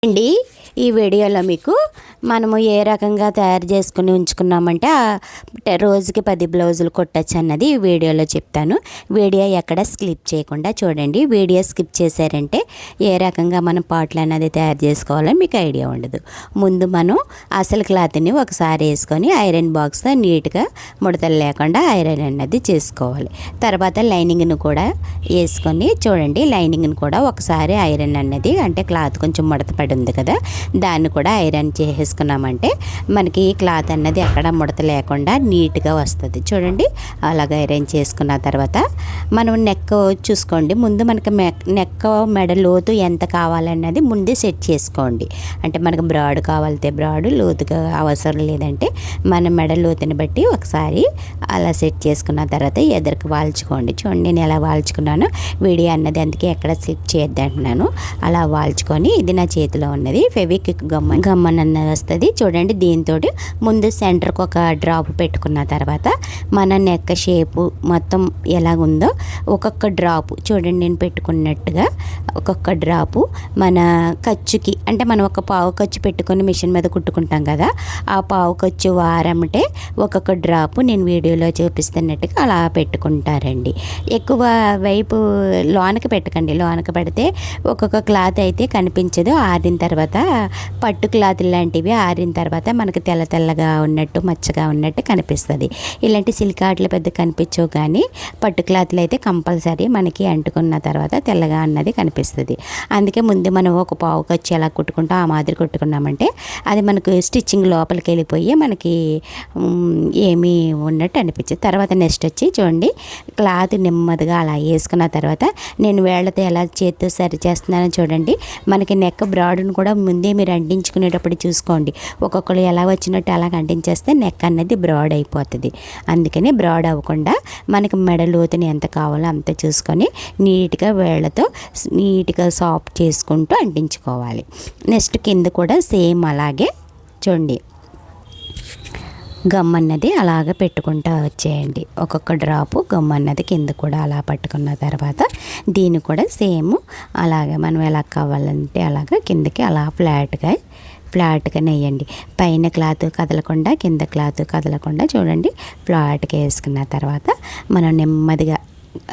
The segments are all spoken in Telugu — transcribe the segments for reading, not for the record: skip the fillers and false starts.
అండి ఈ వీడియోలో మీకు మనము ఏ రకంగా తయారు చేసుకుని ఉంచుకున్నామంటే రోజుకి 10 బ్లౌజులు కొట్టచ్చు అన్నది ఈ వీడియోలో చెప్తాను. వీడియో ఎక్కడ స్కిప్ చేయకుండా చూడండి. వీడియో స్కిప్ చేశారంటే ఏ రకంగా మనం పాటలు అన్నది తయారు చేసుకోవాలో మీకు ఐడియా ఉండదు. ముందు మనం అసలు క్లాత్ని ఒకసారి వేసుకొని ఐరన్ బాక్స్తో నీట్గా ముడతలు లేకుండా ఐరన్ అన్నది చేసుకోవాలి. తర్వాత లైనింగ్ను కూడా వేసుకొని చూడండి. లైనింగ్ని కూడా ఒకసారి ఐరన్ అన్నది అంటే క్లాత్ కొంచెం ముడత పడి ఉంది కదా, దాన్ని కూడా ఐరన్ చేసేసుకున్నామంటే మనకి క్లాత్ అన్నది ఎక్కడ ముడత లేకుండా నీట్గా వస్తుంది. చూడండి, అలాగ ఐరన్ చేసుకున్న తర్వాత మనం నెక్ చూసుకోండి. ముందు మనకి నెక్ మెడ లోతు ఎంత కావాలన్నది ముందే సెట్ చేసుకోండి. అంటే మనకు బ్రాడ్ కావాలితే బ్రాడ్, లోతుగా అవసరం లేదంటే మన మెడ లోతుని బట్టి ఒకసారి అలా సెట్ చేసుకున్న తర్వాత ఎదురుకు వాల్చుకోండి. చూడండి, నేను ఎలా వాల్చుకున్నాను వీడియో అన్నది అందుకే ఎక్కడ స్లిప్ చేయొద్దంటున్నాను. అలా వాల్చుకొని ఇది నా చేతిలో ఉన్నది ఫెవిక్విక్ గమ్మన్ అన్నది వస్తుంది. చూడండి, దీంతో ముందు సెంటర్కి ఒక డ్రాప్ పెట్టుకున్న తర్వాత మన నెక్ షేపు మొత్తం ఎలాగుందో ఒక్కొక్క డ్రాపు చూడండి, నేను పెట్టుకున్నట్టుగా ఒక్కొక్క డ్రాపు మన ఖర్చుకి అంటే మనం ఒక పావు ఖర్చు పెట్టుకొని మిషన్ మీద కుట్టుకుంటాం కదా, ఆ పావు ఖర్చు వారమంటే ఒక్కొక్క డ్రాపు నేను వీడియోలో చూపిస్తున్నట్టుగా అలా పెట్టుకుంటారండి. ఎక్కువ వైపు లోనకి పెట్టకండి. లోనకి పెడితే ఒక్కొక్క క్లాత్ అయితే కనిపించదు. ఆరిన తర్వాత పట్టు క్లాత్ లాంటివి ఆరిన తర్వాత మనకి తెల్ల తెల్లగా ఉన్నట్టు మచ్చగా ఉన్నట్టు కనిపిస్తుంది. ఇలాంటి సిలికాట్లు పెద్ద కనిపించవు, కానీ పట్టు క్లాత్లు అయితే కంపల్సరీ మనకి అంటుకున్న తర్వాత తెల్లగా అన్నది కనిపిస్తుంది. అందుకే ముందు మనం ఒక పావు ఖర్చు ఎలా కుట్టుకుంటాం ఆ మాదిరి కుట్టుకున్నామంటే అది మనకు స్టిచ్చింగ్ లోపలికి వెళ్ళిపోయి మనకి ఏమీ ఉన్నట్టు అనిపించదు. తర్వాత నెక్స్ట్ వచ్చి చూడండి, క్లాత్ నెమ్మదిగా అలా వేసుకున్న తర్వాత నేను వేళ్ళతో ఎలా చేతితో సరి చేస్తున్నానో చూడండి. మనకి నెక్ బ్రాడ్ను కూడా ముందే మీరు అంటించుకునేటప్పుడు చూసుకోండి. ఒక్కొక్కరు ఎలా వచ్చినట్టు అలా అంటించేస్తే నెక్ అన్నది బ్రాడ్ అయిపోతుంది. అందుకని బ్రాడ్ అవ్వకుండా మనకి మెడ లోతుని ఎంత కావాలో అంత చూసుకొని నీట్గా వేళ్ళతో నీట్గా సాఫ్ట్ చేసుకుంటూ అంటించుకోవాలి. నెక్స్ట్ కింద కూడా సేమ్ అలాగే చూడండి, గమ్ అన్నది అలాగ పెట్టుకుంటూ వచ్చేయండి. ఒక్కొక్క డ్రాపు గమ్ అన్నది కింద కూడా అలా పట్టుకున్న తర్వాత దీన్ని కూడా సేమ్ అలాగే మనం ఎలా కావాలంటే అలాగ కిందకి అలా ఫ్లాట్గా నెయ్యండి. పైన క్లాత్ కదలకుండా కింద క్లాత్ కదలకుండా చూడండి ఫ్లాట్గా వేసుకున్న తర్వాత మనం నెమ్మదిగా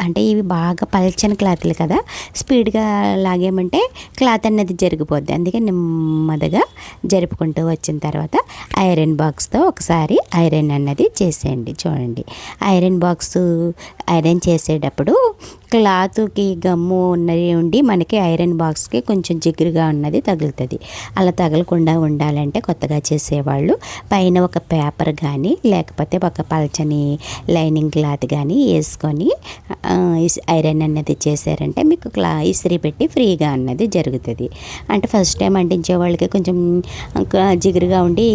అంటే ఇవి బాగా పల్చని క్లాత్లు కదా, స్పీడ్గా లాగేమంటే క్లాత్ అన్నది జరిగిపోద్ది. అందుకే నెమ్మదిగా జరుపుకుంటూ వచ్చిన తర్వాత ఐరన్ బాక్స్తో ఒకసారి ఐరన్ అన్నది చేసేయండి. చూడండి, ఐరన్ బాక్స్ ఐరన్ చేసేటప్పుడు క్లాత్కి గమ్ము ఉన్నది ఉండి మనకి ఐరన్ బాక్స్కి కొంచెం జిగురుగా ఉన్నది తగులుతుంది. అలా తగలకుండా ఉండాలంటే కొత్తగా చేసేవాళ్ళు పైన ఒక పేపర్ కానీ లేకపోతే ఒక పల్చని లైనింగ్ క్లాత్ కానీ వేసుకొని ఐరన్ అన్నది చేశారంటే మీకు ఇస్త్రీ పెట్టి ఫ్రీగా అన్నది జరుగుతుంది. అంటే ఫస్ట్ టైం అంటించే వాళ్ళకి కొంచెం జిగురుగా ఉండి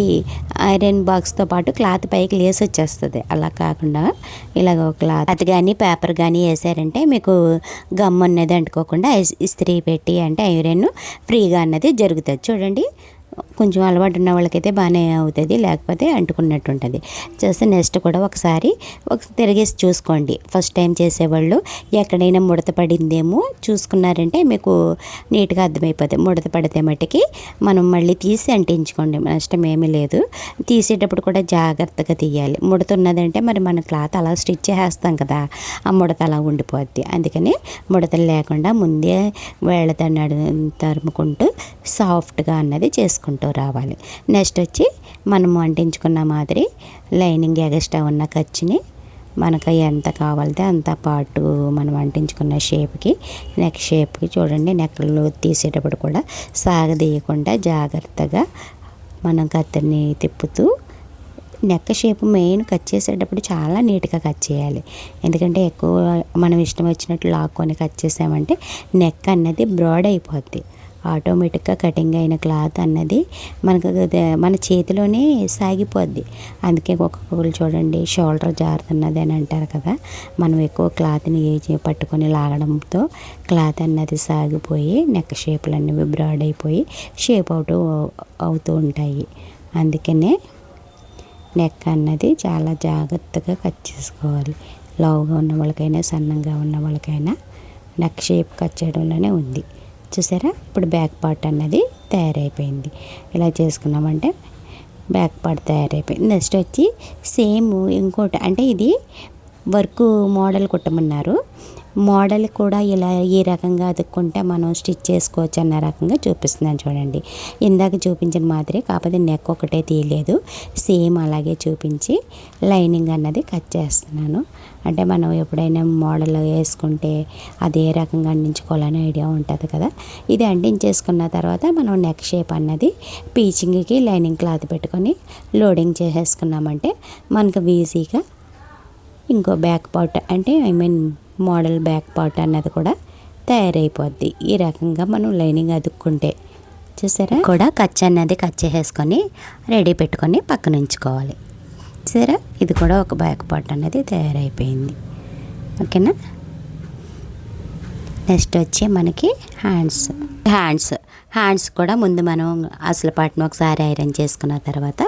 ఐరన్ బాక్స్తో పాటు క్లాత్ పైకి లేసి వచ్చేస్తుంది. అలా కాకుండా ఇలాగ క్లాత్ కానీ పేపర్ కానీ వేసారంటే మీకు గమ్ అన్నది అంటుకోకుండా ఇస్త్రీ పెట్టి అంటే ఐరన్ ఫ్రీగా అన్నది జరుగుతుంది. చూడండి, కొంచెం అలవాటు ఉన్న వాళ్ళకైతే బాగానే అవుతుంది, లేకపోతే అంటుకున్నట్టు ఉంటుంది. చేస్తే నెక్స్ట్ కూడా ఒకసారి తిరిగేసి చూసుకోండి. ఫస్ట్ టైం చేసేవాళ్ళు ఎక్కడైనా ముడత పడిందేమో చూసుకున్నారంటే మీకు నీట్గా అర్థమైపోతుంది. ముడత పడితే మట్టికి మనం మళ్ళీ తీసి అంటించుకోండి, నష్టం ఏమీ లేదు. తీసేటప్పుడు కూడా జాగ్రత్తగా తీయాలి. ముడత ఉన్నదంటే మరి మన క్లాత్ అలా స్టిచ్ చేసేస్తాం కదా, ఆ ముడత అలా ఉండిపోద్ది. అందుకని ముడతలు లేకుండా ముందే వేళ్ళతో తరుముకుంటూ సాఫ్ట్గా అన్నది చేసుకుంటూ రావాలి. నెక్స్ట్ వచ్చి మనము అంటించుకున్న మాదిరి లైనింగ్ ఎగస్ట్రా ఉన్న ఖర్చుని మనకు ఎంత కావాలితే అంత పాటు మనం అంటించుకున్న షేప్కి నెక్ షేప్కి చూడండి, నెక్లో తీసేటప్పుడు కూడా సాగదీయకుండా జాగ్రత్తగా మనం కత్తిని తిప్పుతూ నెక్ షేప్ మెయిన్ కట్ చేసేటప్పుడు చాలా నీట్గా కట్ చేయాలి. ఎందుకంటే ఎక్కువ మనం ఇష్టం వచ్చినట్లు లాక్కొని కట్ చేసామంటే నెక్ అన్నది బ్రాడ్ అయిపోద్ది. ఆటోమేటిక్గా కటింగ్ అయిన క్లాత్ అన్నది మనకు మన చేతిలోనే సాగిపోద్ది. అందుకే ఒక్కొక్కరు చూడండి షోల్డర్ జారుతున్నది అని అంటారు కదా, మనం ఎక్కువ క్లాత్ని పట్టుకొని లాగడంతో క్లాత్ అన్నది సాగిపోయి నెక్ షేపులు అన్నవి బ్రాడ్ అయిపోయి షేప్ అవుతూ ఉంటాయి. అందుకనే నెక్ అన్నది చాలా జాగ్రత్తగా కట్ చేసుకోవాలి. లావుగా ఉన్న వాళ్ళకైనా సన్నంగా ఉన్న వాళ్ళకైనా నెక్ షేప్ కట్ చేయడంలోనే ఉంది. చూసారా, ఇప్పుడు బ్యాక్ పార్ట్ అన్నది తయారైపోయింది. ఇలా చేసుకున్నామంటే బ్యాక్ పార్ట్ తయారైపోయింది. నెక్స్ట్ వచ్చి సేమ్ ఇంకోటి, అంటే ఇది వర్క్ మోడల్ కుట్టమన్నారు. మోడల్ కూడా ఇలా ఈ రకంగా అతుక్కుంటే మనం స్టిచ్ చేసుకోవచ్చు అన్న రకంగా చూపిస్తున్నాను చూడండి. ఇందాక చూపించిన మాదిరి, కాకపోతే నెక్ ఒకటే తీయలేదు, సేమ్ అలాగే చూపించి లైనింగ్ అన్నది కట్ చేస్తున్నాను. అంటే మనం ఎప్పుడైనా మోడల్ వేసుకుంటే అది ఏ రకంగా అంటించుకోవాలని ఐడియా ఉంటుంది కదా. ఇది అంటించేసుకున్న తర్వాత మనం నెక్ షేప్ అన్నది పీచింగ్కి లైనింగ్ క్లాత్ పెట్టుకొని లోడింగ్ చేసేసుకున్నామంటే మనకు ఈజీగా ఇంకో బ్యాక్ పార్ట్, అంటే మోడల్ బ్యాక్ పార్ట్ అన్నది కూడా తయారైపోద్ది. ఈ రకంగా మనం లైనింగ్ అతుక్కుంటే చూసారా, కూడా ఖర్చు అన్నది కట్ చేసేసుకొని రెడీ పెట్టుకొని పక్కన ఉంచుకోవాలి. చూసారా, ఇది కూడా ఒక బ్యాక్ పార్ట్ అనేది తయారైపోయింది. ఓకేనా. నెక్స్ట్ వచ్చి మనకి హ్యాండ్స్ కూడా ముందు మనం అసలు పార్ట్ను ఒకసారి ఐరన్ చేసుకున్న తర్వాత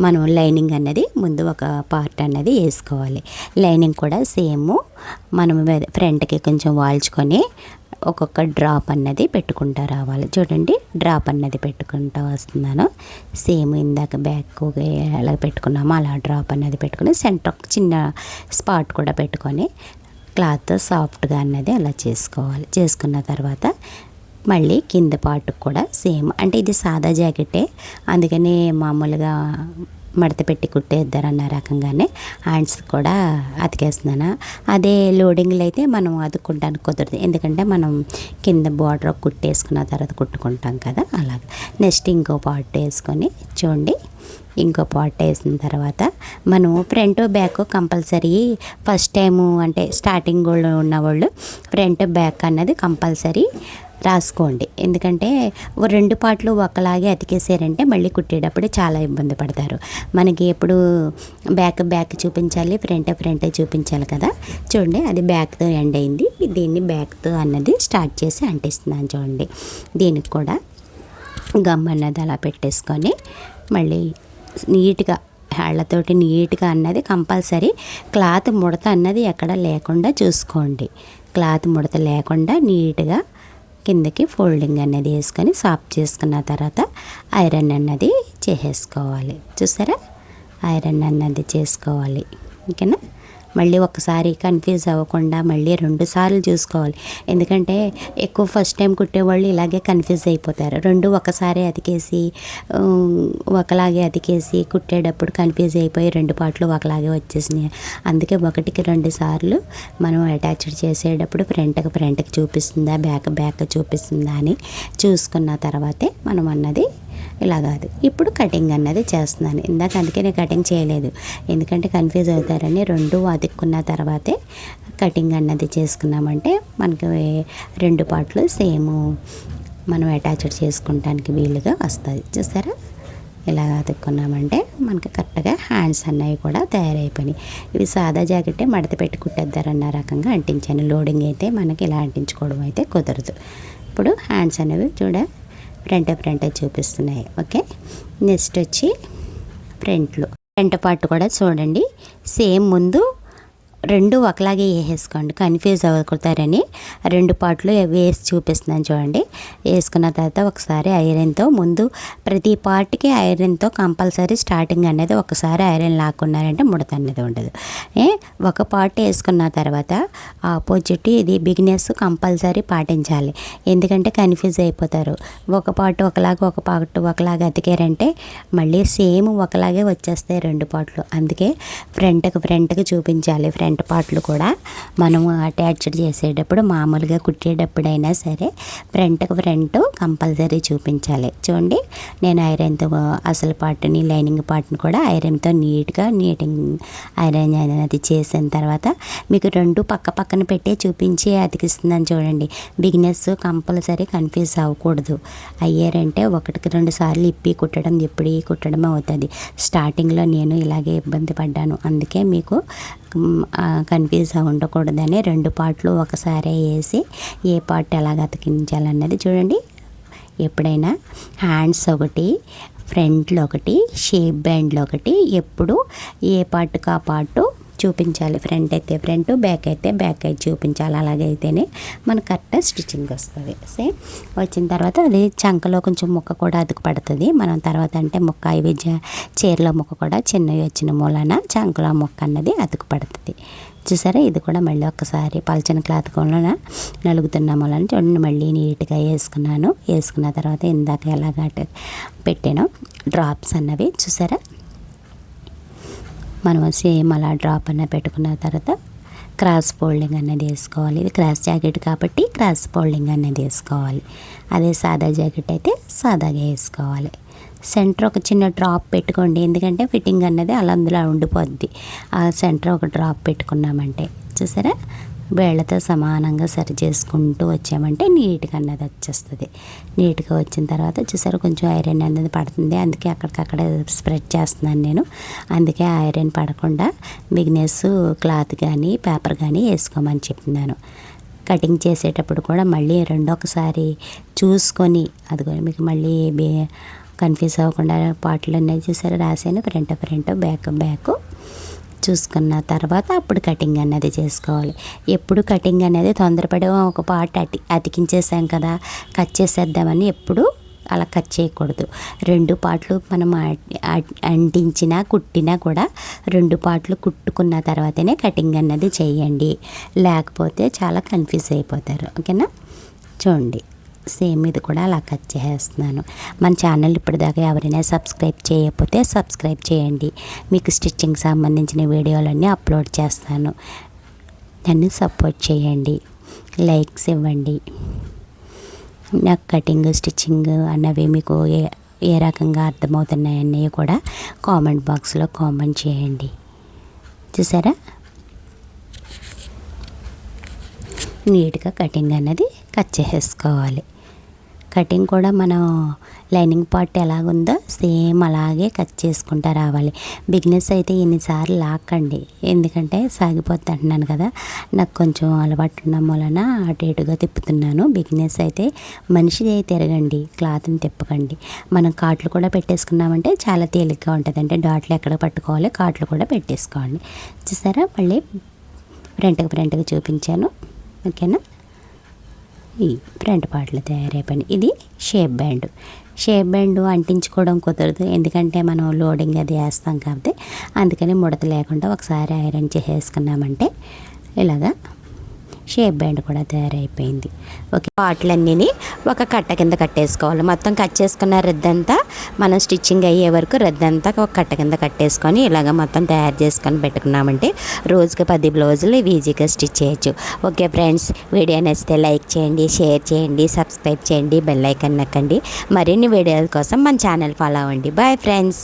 మనం లైనింగ్ అన్నది ముందు ఒక పార్ట్ అన్నది వేసుకోవాలి. లైనింగ్ కూడా సేమ్ మనం ఫ్రంట్కి కొంచెం వాల్చుకొని ఒక్కొక్క డ్రాప్ అన్నది పెట్టుకుంటూ రావాలి. చూడండి, డ్రాప్ అన్నది పెట్టుకుంటూ వస్తున్నాను. సేమ్ ఇందాక బ్యాక్ ఎలా పెట్టుకున్నామో అలా డ్రాప్ అన్నది పెట్టుకుని సెంటర్ చిన్న స్పాట్ కూడా పెట్టుకొని క్లాత్ సాఫ్ట్గా అన్నది అలా చేసుకోవాలి. చేసుకున్న తర్వాత మళ్ళీ కింద పార్ట్ కూడా సేమ్, అంటే ఇది సాదా జాకెట్టే, అందుకని మామూలుగా మడత పెట్టి కుట్టేద్దారన్న రకంగానే హ్యాండ్స్ కూడా అతికేస్తున్నాను. అదే లోడింగ్లో అయితే మనం అతుక్కుంటానికి కుదరదు, ఎందుకంటే మనం కింద బార్డర్ కుట్టేసుకున్న తర్వాత కుట్టుకుంటాం కదా, అలాగే. నెక్స్ట్ ఇంకో పార్ట్ వేసుకొని చూడండి, ఇంకో పార్ట్ వేసిన తర్వాత మనం front back compulsory first time అంటే స్టార్టింగ్ ఉన్నవాళ్ళు ఫ్రంట్ బ్యాక్ అన్నది కంపల్సరీ రాసుకోండి. ఎందుకంటే రెండు పార్ట్లు ఒకలాగే అతికేసారంటే మళ్ళీ కుట్టేటప్పుడు చాలా ఇబ్బంది పడతారు. మనకి ఎప్పుడు బ్యాక్ చూపించాలి, ఫ్రంట్ చూపించాలి కదా. చూడండి, అది బ్యాక్తో ఎండ్ అయింది. దీన్ని బ్యాక్తో అన్నది స్టార్ట్ చేసి అంటిస్తున్నాను చూడండి. దీనికి కూడా గమ్ అన్నది అలా పెట్టేసుకొని మళ్ళీ నీట్గా హ్యాండ్లతోటి నీట్గా అన్నది కంపల్సరీ క్లాత్ ముడత అన్నది ఎక్కడ లేకుండా చూసుకోండి. క్లాత్ ముడత లేకుండా నీట్గా కిందకి ఫోల్డింగ్ అనేది వేసుకొని సాఫ్ట్ చేసుకున్న తర్వాత ఐరన్ అన్నది చేసేసుకోవాలి. చూసారా, ఐరన్ అన్నది చేసుకోవాలి. ఓకేనా. మళ్ళీ ఒకసారి కన్ఫ్యూజ్ అవ్వకుండా మళ్ళీ 2 సార్లు చూసుకోవాలి. ఎందుకంటే ఎక్కువ ఫస్ట్ టైం కుట్టేవాళ్ళు ఇలాగే కన్ఫ్యూజ్ అయిపోతారు. 2 ఒకసారి ఒకలాగే అతికేసి కుట్టేటప్పుడు కన్ఫ్యూజ్ అయిపోయి 2 పార్ట్లు ఒకలాగే వచ్చేసినాయి. అందుకే 1కి 2 సార్లు మనం అటాచ్డ్ చేసేటప్పుడు ఫ్రంట్కి చూపిస్తుందా బ్యాక్ చూపిస్తుందా అని చూసుకున్న తర్వాతే మనం అన్నది ఇలా కాదు. ఇప్పుడు కటింగ్ అన్నది చేస్తున్నాను. ఇందాక అందుకే నేను కటింగ్ చేయలేదు, ఎందుకంటే కన్ఫ్యూజ్ అవుతారని. 2 అతుక్కున్న తర్వాతే కటింగ్ అన్నది చేసుకున్నామంటే మనకి 2 పార్ట్లు సేమ్ మనం అటాచ్డ్ చేసుకుంటానికి వీలుగా వస్తుంది. చూసారా, ఇలా అతుక్కున్నామంటే మనకి కరెక్ట్గా హ్యాండ్స్ అన్నవి కూడా తయారైపోయినాయి. ఇవి సాదా జాకెట్టే మడత పెట్టి కుట్టేద్దారన్న రకంగా అంటించాను. లోడింగ్ అయితే మనకి ఇలా అంటించుకోవడం అయితే కుదరదు. ఇప్పుడు హ్యాండ్స్ అనేవి ఫ్రంట్ చూపిస్తున్నాయి. ఓకే. నెక్స్ట్ వచ్చి ఫ్రంట్ పార్ట్ కూడా చూడండి, సేమ్ ముందు 2 ఒకలాగే వేసేసుకోండి, కన్ఫ్యూజ్ అవ్వకూడతారని 2 పార్ట్లు వేసి చూపిస్తున్నాను చూడండి. వేసుకున్న తర్వాత ఒకసారి ఐరన్తో ముందు ప్రతి పార్ట్కి ఐరన్తో కంపల్సరీ స్టార్టింగ్ అనేది ఒకసారి ఐరన్ లాక్కున్నారంటే ముడత అనేది ఉండదు. ఒక పార్ట్ వేసుకున్న తర్వాత ఆపోజిట్ ఇది బిగినర్స్ కంపల్సరీ పాటించాలి, ఎందుకంటే కన్ఫ్యూజ్ అయిపోతారు. ఒక పార్ట్ ఒకలాగా అతికారంటే మళ్ళీ సేమ్ ఒకలాగే వచ్చేస్తాయి 2 పార్ట్లు. అందుకే ఫ్రంట్కి చూపించాలి. ఫ్రంట్ పార్ట్లు కూడా మనము అటాచ్డ్ చేసేటప్పుడు మామూలుగా కుట్టేటప్పుడైనా సరే ఫ్రంట్ కంపల్సరీ చూపించాలి. చూడండి, నేను ఐరన్తో అసలు పార్ట్ని లైనింగ్ పార్ట్ని కూడా ఐరన్తో నీట్గా ఐరన్ అనేది చేసిన తర్వాత మీకు 2 పక్కన పెట్టి చూపించి అతికిస్తున్నాను చూడండి. బిగినర్స్ కంపల్సరీ కన్ఫ్యూజ్ అవ్వకూడదు. అయ్యారంటే 1కి 2 సార్లు ఇప్పి కుట్టడం అవుతుంది. స్టార్టింగ్లో నేను ఇలాగే ఇబ్బంది పడ్డాను. అందుకే మీకు కన్ఫ్యూజ్ ఉండకూడదని 2 పార్ట్లు ఒకసారి వేసి ఏ పార్ట్ ఎలాగ అతికించాలన్నది చూడండి. ఎప్పుడైనా హ్యాండ్స్ ఒకటి, ఫ్రంట్లో ఒకటి, షేప్ బ్యాండ్లో ఒకటి, ఎప్పుడు ఏ పార్ట్కి ఆ పార్టు చూపించాలి. ఫ్రంట్ అయితే ఫ్రంట్, బ్యాక్ అయితే బ్యాక్ అయితే చూపించాలి. అలాగైతేనే మనకు కరెక్ట్ స్టిచ్చింగ్ వస్తుంది. సేమ్ వచ్చిన తర్వాత అది చంకలో కొంచెం ముక్క కూడా అతుకు పడుతుంది. మనం తర్వాత అంటే ముక్క ఇవి చీరలో ముక్క కూడా చిన్నవి వచ్చిన మూలన చంకలో ముక్క అన్నది అతుకు పడుతుంది. చూసారా, ఇది కూడా మళ్ళీ ఒక్కసారి పలచని క్లాత్ కొన నలుగుతున్న మూలని చూడండి మళ్ళీ నీట్గా వేసుకున్నాను. వేసుకున్న తర్వాత ఇందాక ఎలాగ పెట్టాను డ్రాప్స్ అన్నవి చూసారా, మనం సేమ్ అలా డ్రాప్ అన్న పెట్టుకున్న తర్వాత క్రాస్ ఫోల్డింగ్ అనేది వేసుకోవాలి. ఇది క్రాస్ జాకెట్ కాబట్టి క్రాస్ ఫోల్డింగ్ అనేది వేసుకోవాలి. అదే సాదా జాకెట్ అయితే సాదాగా వేసుకోవాలి. సెంటర్ ఒక చిన్న డ్రాప్ పెట్టుకోండి, ఎందుకంటే ఫిట్టింగ్ అన్నది అలా అందులో ఉండిపోద్ది. ఆ సెంటర్ ఒక డ్రాప్ పెట్టుకున్నామంటే చూసారా, వేళ్ళతో సమానంగా సరి చేసుకుంటూ వచ్చామంటే నీట్గా అన్నది వచ్చేస్తుంది. నీట్గా వచ్చిన తర్వాత చూసారా కొంచెం ఐరన్ అనేది పడుతుంది, అందుకే అక్కడికక్కడ స్ప్రెడ్ చేస్తున్నాను నేను. అందుకే ఐరన్ పడకుండా బిగినెస్ క్లాత్ కానీ పేపర్ కానీ వేసుకోమని చెప్తున్నాను. కటింగ్ చేసేటప్పుడు కూడా మళ్ళీ రెండొకసారి చూసుకొని అది మీకు మళ్ళీ కన్ఫ్యూజ్ అవ్వకుండా పాటలు అనేది చూసారా రాసాను. ఫ్రంట్ బ్యాక్ చూసుకున్న తర్వాత అప్పుడు కటింగ్ అన్నది చేసుకోవాలి. ఎప్పుడు కటింగ్ అనేది తొందరపడి ఒక పార్ట్ అతికించేసాం కదా కట్ చేసేద్దామని ఎప్పుడు అలా కట్ చేయకూడదు. 2 పార్ట్లు మనం అంటించినా కుట్టినా కూడా 2 పార్ట్లు కుట్టుకున్న తర్వాతనే కటింగ్ అన్నది చేయండి, లేకపోతే చాలా కన్ఫ్యూజ్ అయిపోతారు. ఓకేనా, చూడండి సేమ్ ఇది కూడా అలా కట్ చేస్తున్నాను. మన ఛానల్ ఇప్పటిదాకా ఎవరైనా సబ్స్క్రైబ్ చేయకపోతే సబ్స్క్రైబ్ చేయండి. మీకు స్టిచ్చింగ్ సంబంధించిన వీడియోలన్నీ అప్లోడ్ చేస్తాను. నన్ను సపోర్ట్ చేయండి, లైక్స్ ఇవ్వండి. నాకు కటింగ్ స్టిచ్చింగ్ అన్నవి మీకు ఏ రకంగా అర్థమవుతున్నాయన్నీ కూడా కామెంట్ బాక్స్లో కామెంట్ చేయండి. చూసారా, నీట్గా కటింగ్ అన్నది కట్ చేసేసుకోవాలి. కటింగ్ కూడా మనం లైనింగ్ పార్ట్ ఎలాగుందో సేమ్ అలాగే కట్ చేసుకుంటూ రావాలి. బిగినెస్ అయితే ఎన్నిసార్లు లాక్కండి, ఎందుకంటే సాగిపోద్ది అంటున్నాను కదా, నాకు కొంచెం అలవాటు ఉన్న వలన అటు ఇటుగా తిప్పుతున్నాను. బిగినెస్ అయితే మనిషిగా తిరగండి, క్లాత్ని తిప్పకండి. మనం కాట్లు కూడా పెట్టేసుకున్నామంటే చాలా తేలిగ్గా ఉంటుంది. అంటే డాట్లు ఎక్కడ పట్టుకోవాలి కాట్లు కూడా పెట్టేసుకోండి. చూసారా, మళ్ళీ ఫ్రంట్కి చూపించాను. ఓకేనా, ఈ ఫ్రంట్ పార్ట్లు తయారైపోయినాయి. ఇది షేప్ బ్యాండ్ అంటించుకోవడం కుదరదు, ఎందుకంటే మనం లోడింగ్ అది వేస్తాం కాబట్టి. అందుకని ముడత లేకుండా ఒకసారి ఐరన్ చేసేసుకున్నామంటే ఇలాగా షేప్ బ్యాండ్ కూడా తయారైపోయింది. ఓకే, పార్ట్లన్నీ ఒక కట్ట కింద కట్టేసుకోవాలి. మొత్తం కట్ చేసుకున్న రద్దంతా మనం స్టిచ్చింగ్ అయ్యే వరకు రద్దంతా ఒక కట్ట కింద కట్టేసుకొని ఇలాగ మొత్తం తయారు చేసుకొని పెట్టుకున్నామంటే రోజుకి 10 బ్లౌజులు ఈజీగా స్టిచ్ చేయొచ్చు. ఓకే ఫ్రెండ్స్, వీడియో నచ్చితే లైక్ చేయండి, షేర్ చేయండి, సబ్స్క్రైబ్ చేయండి, బెల్ ఐకాన్ నొక్కండి. మరిన్ని వీడియోల కోసం మన ఛానల్ ఫాలో అవ్వండి. Bye friends.